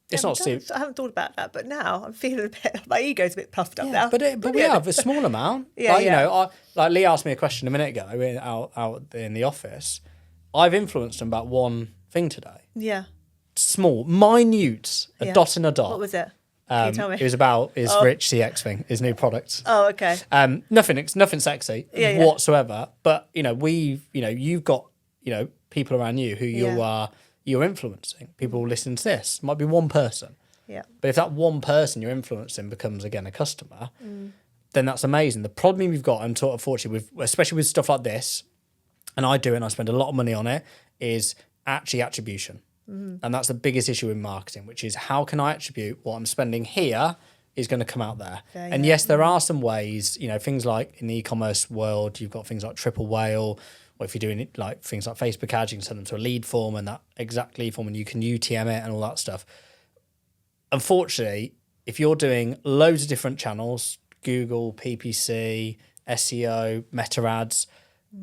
It's not Steve. I haven't thought about that, but now I'm feeling a bit. My ego's a bit puffed up now. But we have a small amount. Like Lee asked me a question a minute ago out in the office. I've influenced them about one thing today. Yeah. Small, minute, a dot in a dot. What was it? Can you tell me? It was about his Rich CX thing, his new product. Oh, okay. Nothing sexy whatsoever. But you've got people around you who you are you're influencing. People listen to this. It might be one person. Yeah. But if that one person you're influencing becomes, again, a customer, then that's amazing. The problem we've got, and unfortunately, especially with stuff like this, and I do it and I spend a lot of money on it, is actually attribution. And that's the biggest issue in marketing, which is how can I attribute what I'm spending here is going to come out there. And yes, there are some ways, things like in the e-commerce world, you've got things like triple whale, or if you're doing it like things like Facebook ads, you can send them to a lead form and that exact lead form, and you can UTM it and all that stuff. Unfortunately, if you're doing loads of different channels, Google, PPC, SEO, meta ads,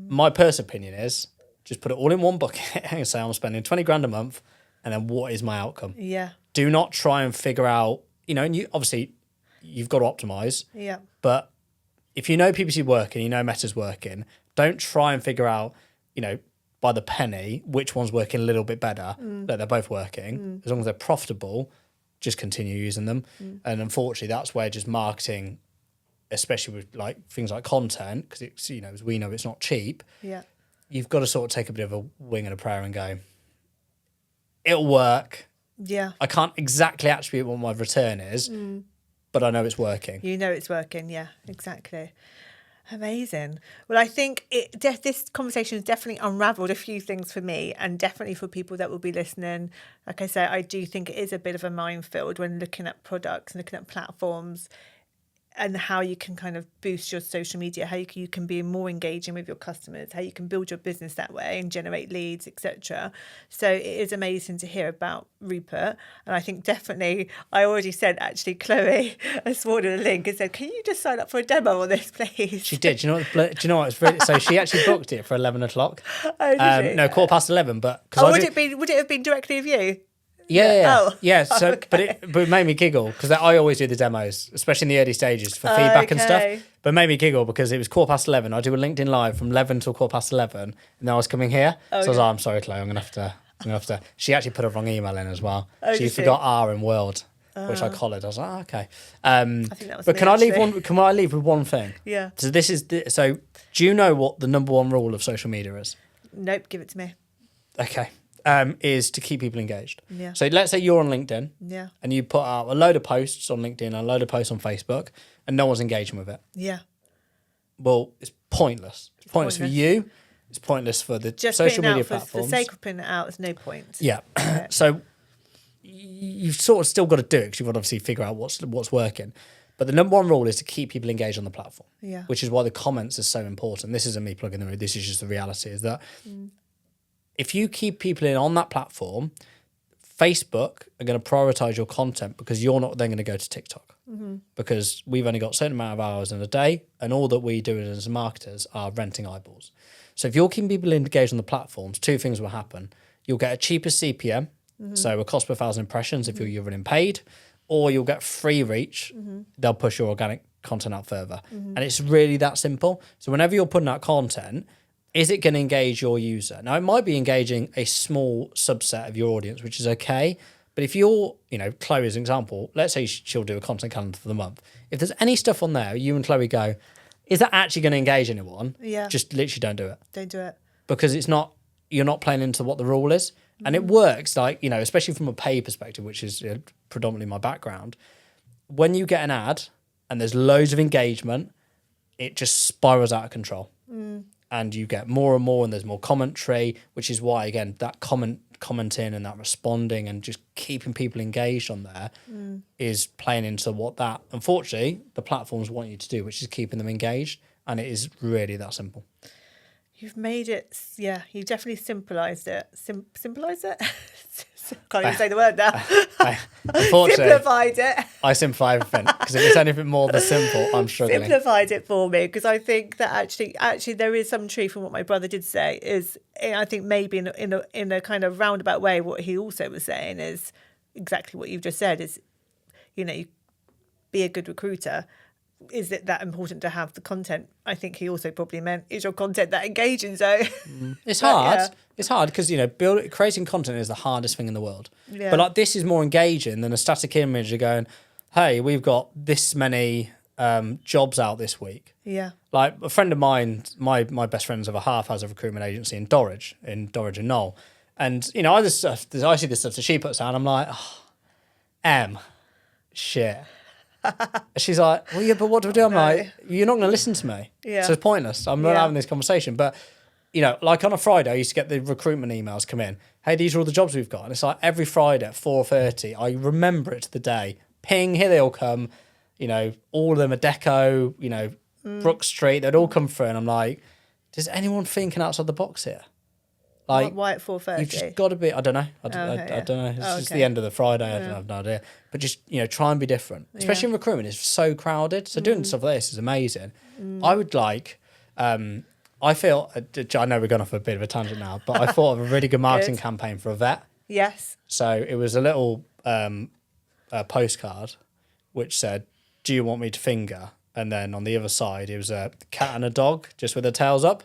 my personal opinion is just put it all in one bucket and say I'm spending 20 grand a month, and then what is my outcome? Yeah. Do not try and figure out, and you obviously you've got to optimize. Yeah. But if you know PPC working, meta's working, don't try and figure out, by the penny which one's working a little bit better. They're both working. As long as they're profitable, just continue using them. And unfortunately, that's where just marketing, especially with like things like content, because it's as we know, it's not cheap. Yeah. You've got to sort of take a bit of a wing and a prayer and go, it'll work. Yeah. I can't exactly attribute what my return is, but I know it's working. It's working. Yeah, exactly. Amazing. Well, I think this conversation has definitely unravelled a few things for me, and definitely for people that will be listening. Like I say, I do think it is a bit of a minefield when looking at products and looking at platforms, and how you can kind of boost your social media, how you can be more engaging with your customers, how you can build your business that way and generate leads, etc. So it is amazing to hear about Rupert. And I think definitely, I already sent actually Chloe a small little link and said, can you just sign up for a demo on this, please? She did. Do you know what? It's really, so she actually booked it for 11 o'clock. Oh, did she? No, 11:15. But would it have been directly of you? Yeah. Oh. Yeah. So, Okay. but it made me giggle because I always do the demos, especially in the early stages for feedback and stuff. But it made me giggle because it was 11:15. I do a LinkedIn live from 11 till 11:15, and then I was coming here. So I was like, I'm sorry, Chloe, I'm gonna have to. She actually put a wrong email in as well. She forgot R in world, which I collared. I was like, okay. I think that was. But can I leave with one thing? Yeah. So so do you know what the number one rule of social media is? Nope. Give it to me. Okay. Is to keep people engaged. Yeah. So let's say you're on LinkedIn. Yeah. And you put out a load of posts on LinkedIn, a load of posts on Facebook, and no one's engaging with it. Yeah. Well, it's pointless. It's pointless for you. It's pointless for the social media platforms. For the sake of putting it out, there's no point. Yeah. So you've sort of still got to do it because you've got to obviously figure out what's working. But the number one rule is to keep people engaged on the platform. Yeah. Which is why the comments are so important. This isn't me plugging them in. This is just the reality. Is that if you keep people in on that platform, Facebook are going to prioritize your content because you're not then going to go to TikTok. Because we've only got a certain amount of hours in a day, and all that we do as marketers are renting eyeballs. So if you're keeping people engaged on the platforms, two things will happen. You'll get a cheaper CPM, so a cost per 1,000 impressions if you're running paid, or you'll get free reach. They'll push your organic content out further. And it's really that simple. So whenever you're putting out content, is it going to engage your user? Now, it might be engaging a small subset of your audience, which is okay. But if you're, Chloe as an example, let's say she'll do a content calendar for the month. If there's any stuff on there, you and Chloe go, is that actually going to engage anyone? Yeah. Just literally don't do it. Don't do it. Because you're not playing into what the rule is. And it works, especially from a pay perspective, which is predominantly my background. When you get an ad and there's loads of engagement, it just spirals out of control. And you get more and more, and there's more commentary, which is why, again, that commenting and that responding and just keeping people engaged on there is playing into what that, unfortunately, the platforms want you to do, which is keeping them engaged. And it is really that simple. You've made it, you've definitely simplified it. Simplified it? Can't even say the word now. Simplified it. I simplify everything because if it's anything more than simple, I'm struggling. Simplified it for me because I think that actually there is some truth in what my brother did say. Is I think maybe in a kind of roundabout way, what he also was saying is exactly what you've just said. Is you be a good recruiter. Is it that important to have the content? I think he also probably meant, is your content that engaging? So it's hard. Yeah. It's hard because creating content is the hardest thing in the world. Yeah. But this is more engaging than a static image of going, hey, we've got this many jobs out this week. Yeah. Like a friend of mine, my best friend's of a half has a recruitment agency in Dorridge and Knoll. And, you know, I see this stuff that she puts down. I'm like, oh, shit. She's like, well, yeah, but what do we do? I'm like, you're not going to listen to me. Yeah. So it's pointless. I'm not Yeah. having this conversation. But, you know, like on a Friday, I used to get the recruitment emails come in. Hey, these are all the jobs we've got. And it's like every Friday at 4:30, I remember it to the day. Ping, here they all come. You know, all of them are Deco, you know, Brook Street. They'd all come through. And I'm like, is anyone thinking outside the box here? Like, why at 4:30? you've just got to be. I don't know. I don't know. It's just the end of the Friday. I don't have no idea. But just, you know, try and be different. Especially in recruitment, it's so crowded. So doing stuff like this is amazing. I would like. I feel. I know we're going off a bit of a tangent now, but I thought of a really good marketing campaign for a vet. Yes. So it was a little postcard which said, "Do you want me to finger?" And then on the other side, it was a cat and a dog just with their tails up.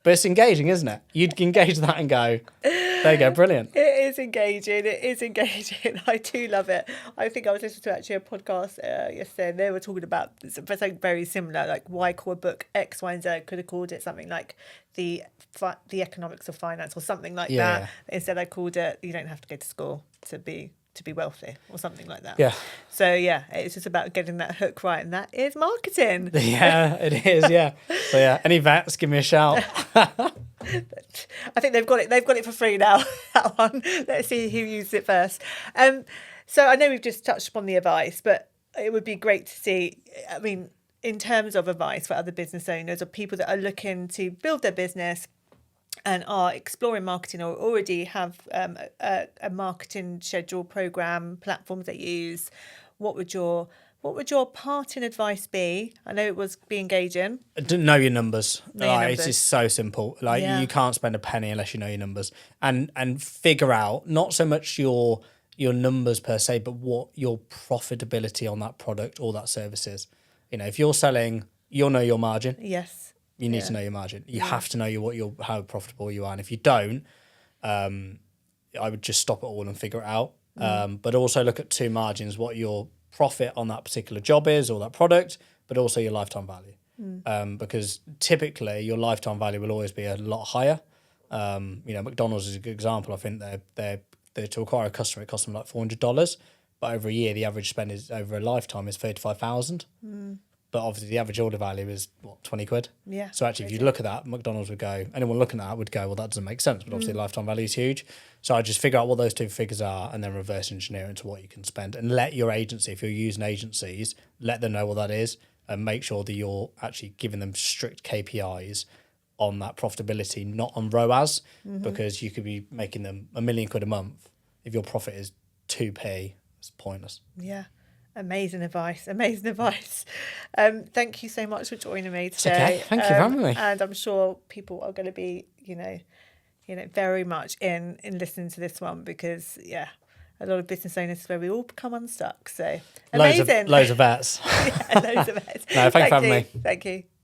But it's engaging, isn't it? You'd engage that and go, there you go, brilliant. It is engaging. It is engaging. I do love it. I think I was listening to actually a podcast yesterday, and they were talking about something very similar, like why call a book X, Y, and Z. Could have called it something like the economics of finance or something like that. Instead, I called it you don't have to go to school to be wealthy or something like that. Yeah. So yeah, it's just about getting that hook right, and that is marketing. Yeah, it is. Yeah. So yeah, any vets, give me a shout. I think they've got it. They've got it for free now. That one. Let's see who used it first. So I know we've just touched upon the advice, but it would be great to see. I mean, in terms of advice for other business owners or people that are looking to build their business and are exploring marketing or already have a marketing schedule, program, platforms they use, what would your parting advice be? I know it was be engaging. Know your numbers. Know your numbers. It's just so simple. Like you can't spend a penny unless you know your numbers, and figure out not so much your numbers per se, but what your profitability on that product or that service is. You know, if you're selling, you'll know your margin. Yes. You need to know your margin. You have to know how profitable you are. And if you don't, I would just stop it all and figure it out. But also look at two margins, what your profit on that particular job is or that product, but also your lifetime value. Because typically your lifetime value will always be a lot higher. You know, McDonald's is a good example. I think they're to acquire a customer, it costs them like $400. But over a year, the average spend is over a lifetime is 35,000. But obviously the average order value is, what, 20 quid? Yeah. So actually, if you look at that, McDonald's would go, anyone looking at that would go, well, that doesn't make sense. But obviously lifetime value is huge. So I just figure out what those two figures are and then reverse engineer into what you can spend. And let your agency, if you're using agencies, let them know what that is and make sure that you're actually giving them strict KPIs on that profitability, not on ROAS, because you could be making them £1 million a month. If your profit is 2p, it's pointless. Yeah. Amazing advice. Thank you so much for joining me today. Okay. Thank you for having me. And I'm sure people are going to be, you know, very much in listening to this one because, yeah, a lot of business owners is where we all become unstuck. So amazing. Loads of vets. Yeah, loads of vets. No, thanks for having me. Thank you.